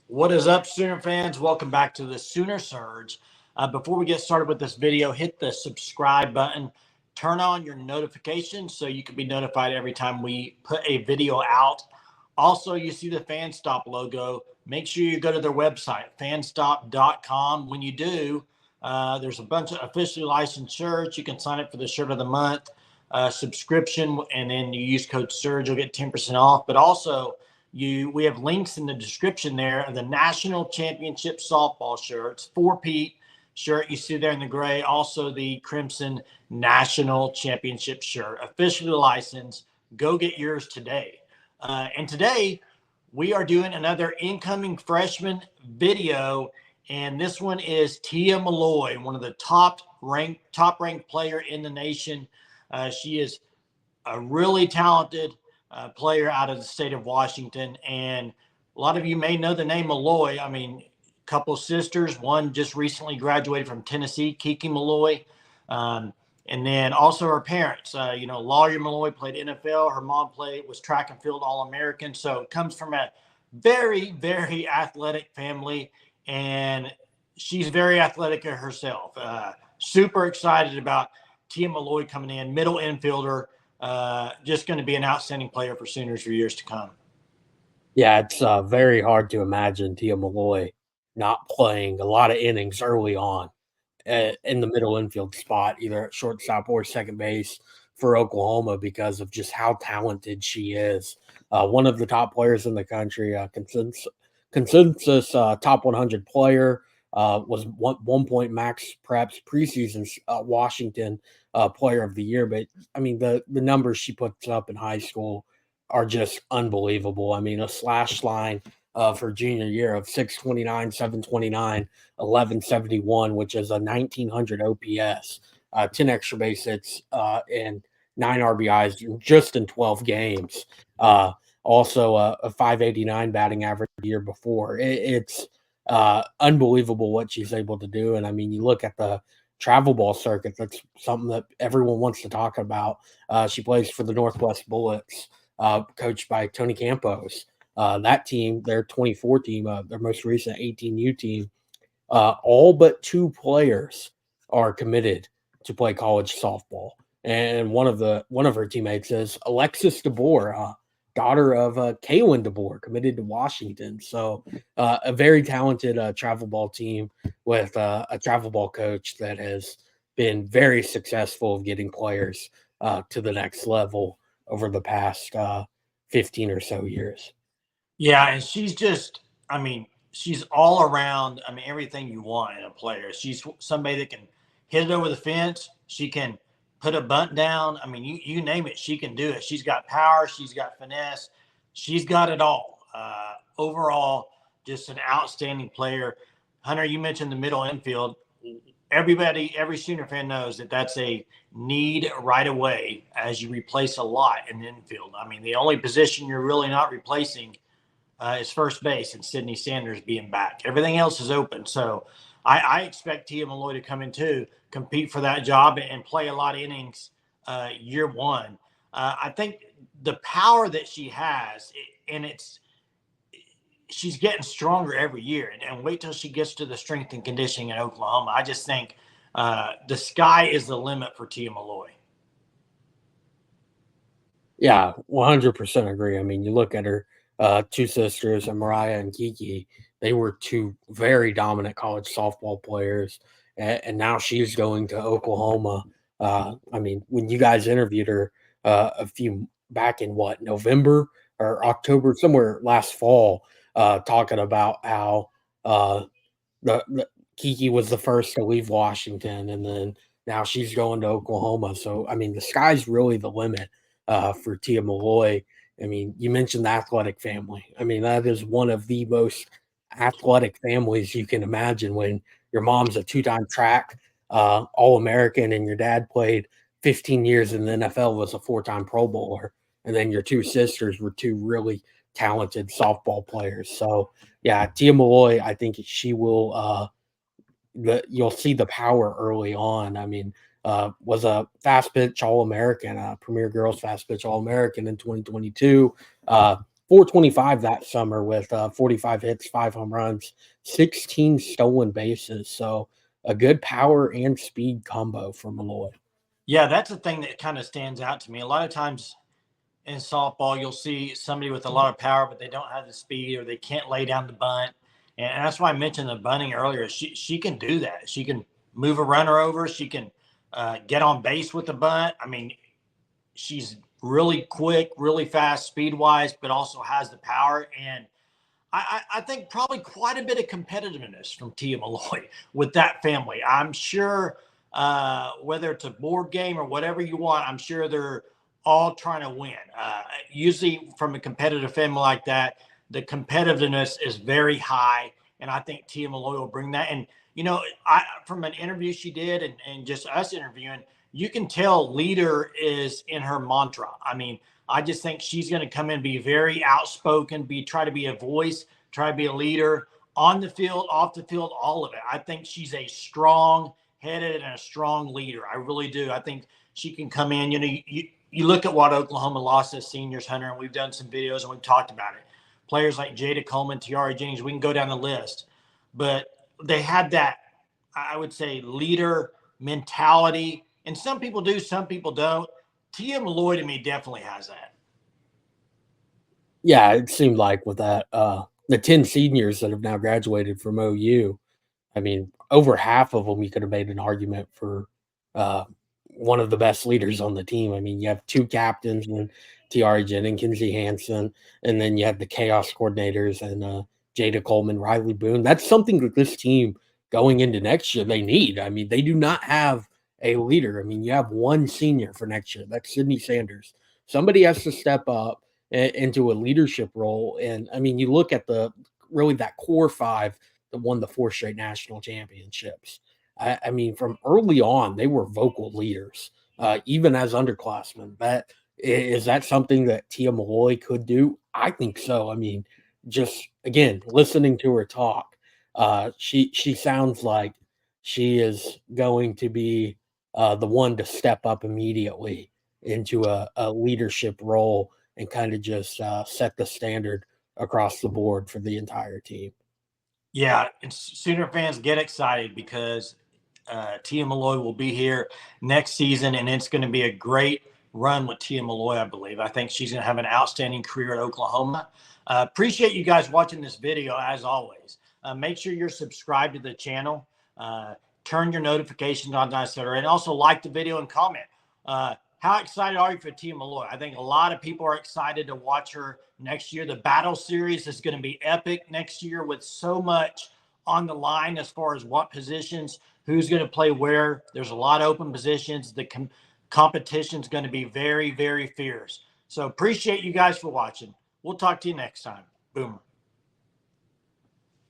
What is up, Sooner fans? Welcome back to the Sooner Surge. Before we get started with this video, hit the subscribe button, turn on your notifications so you can be notified every time we put a video out. Also, you see the FanStop logo. Make sure you go to their website, fanstop.com. When you do, there's a bunch of officially licensed shirts. You can sign up for the shirt of the month subscription, and then you use code SURGE, you'll get 10% off. But also, we have links in the description there of the national championship softball shirts, 4-peat shirt you see there in the gray, also the crimson national championship shirt, officially licensed. Go get yours today. And today we are doing another incoming freshman video, and this one is Tia Malloy, one of the top ranked player in the nation. She is a really talented player out of the state of Washington. And a lot of you may know the name Milloy. I mean, a couple of sisters. One just recently graduated from Tennessee, Kiki Milloy. And then also her parents. Lawyer Milloy played NFL. Her mom was track and field All-American. So it comes from a very, very athletic family. And she's very athletic herself. Super excited about Tia Malloy coming in, middle infielder. Just going to be an outstanding player for Sooners for years to come. Yeah, it's very hard to imagine Tia Malloy not playing a lot of innings early on in the middle infield spot, either at shortstop or second base for Oklahoma because of just how talented she is. One of the top players in the country, consensus top 100 player, was one point Max perhaps preseason Washington player of the year. But I mean, the numbers she puts up in high school are just unbelievable. I mean, a slash line of her junior year of 629, 729, 1171, which is a 1900 OPS, 10 extra base hits, and 9 RBIs just in 12 games. Also, a 589 batting average the year before. It's unbelievable what she's able to do. And I mean, you look at the travel ball circuit, that's something that everyone wants to talk about. She plays for the Northwest Bullets, coached by Tony Campos. That team, their 24 team, their most recent 18U team, all but 2 players are committed to play college softball. And one of her teammates is Alexis DeBoer, daughter of Kaylin DeBoer, committed to Washington. So a very talented travel ball team with a travel ball coach that has been very successful of getting players to the next level over the past 15 or so years. Yeah, and she's all around. I mean, everything you want in a player. She's somebody that can hit it over the fence. She can put a bunt down. I mean, you name it, she can do it. She's got power. She's got finesse. She's got it all. Overall, just an outstanding player. Hunter, you mentioned the middle infield. Every Sooner fan knows that that's a need right away as you replace a lot in the infield. I mean, the only position you're really not replacing is first base, and Sydney Sanders being back. Everything else is open. So I expect Tia Malloy to come in too, compete for that job, and play a lot of innings year one. I think the power that she has, and she's getting stronger every year. And wait till she gets to the strength and conditioning in Oklahoma. I just think the sky is the limit for Tia Malloy. Yeah, 100% agree. I mean, you look at her 2 sisters, Mariah and Kiki, they were 2 very dominant college softball players, and now she's going to Oklahoma. I mean, when you guys interviewed her a few back in November or October, somewhere last fall, talking about how the Kiki was the first to leave Washington, and then now she's going to Oklahoma. So, I mean, the sky's really the limit for Tia Malloy. I mean, you mentioned the athletic family. I mean, that is one of the most athletic families you can imagine when your mom's a 2-time track All-American and your dad played 15 years in the NFL, was a 4-time Pro Bowler, and then your 2 sisters were 2 really talented softball players. So, yeah, Tia Malloy, I think she will you'll see the power early on. I mean, was a fast pitch All American, Premier Girls Fast Pitch All American in 2022. 425 that summer with 45 hits, 5 home runs, 16 stolen bases. So a good power and speed combo for Milloy. Yeah, that's the thing that kind of stands out to me. A lot of times in softball, you'll see somebody with a lot of power, but they don't have the speed or they can't lay down the bunt. And that's why I mentioned the bunting earlier. She can do that. She can move a runner over. She can get on base with the bunt. I mean, she's really quick, really fast, speed wise, but also has the power. And I think probably quite a bit of competitiveness from Tia Malloy with that family. I'm sure whether it's a board game or whatever you want, I'm sure they're all trying to win. Usually from a competitive family like that, the competitiveness is very high. And I think Tia Malloy will bring that. And, you know, from an interview she did and just us interviewing, you can tell leader is in her mantra. I mean, I just think she's going to come in, be very outspoken, try to be a voice, try to be a leader on the field, off the field, all of it. I think she's a strong-headed and a strong leader. I really do. I think she can come in. You know, you look at what Oklahoma lost as seniors, Hunter, and we've done some videos and we've talked about it. Players like Jada Coleman, Tiara Jennings, we can go down the list. But they had that, I would say, leader mentality. And some people do, some people don't. Tia Malloy to me definitely has that. Yeah, it seemed like with that, the 10 seniors that have now graduated from OU, I mean, over half of them, you could have made an argument for uh, one of the best leaders on the team. I mean, you have 2 captains and Tiara Jennings, Kinsey Hansen, and then you have the chaos coordinators and Jada Coleman, Riley Boone. That's something that this team going into next year they need. I mean, they do not have a leader. I mean, you have 1 senior for next year. That's Sydney Sanders. Somebody has to step up into a leadership role. And I mean, you look at really that core 5 that won the 4 straight national championships. I mean, from early on, they were vocal leaders, even as underclassmen. Is that something that Tia Malloy could do? I think so. I mean, just again, listening to her talk, she sounds like she is going to be the one to step up immediately into a leadership role and kind of just set the standard across the board for the entire team. Yeah, and Sooner fans get excited because Tia Malloy will be here next season, and it's going to be a great run with Tia Malloy, I believe. I think she's going to have an outstanding career at Oklahoma. Appreciate you guys watching this video, as always. Make sure you're subscribed to the channel. Turn your notifications on, etc. And also like the video and comment. How excited are you for Tia Malloy? I think a lot of people are excited to watch her next year. The battle series is going to be epic next year with so much on the line as far as what positions, who's going to play where. There's a lot of open positions. The competition is going to be very, very fierce. So appreciate you guys for watching. We'll talk to you next time. Boomer.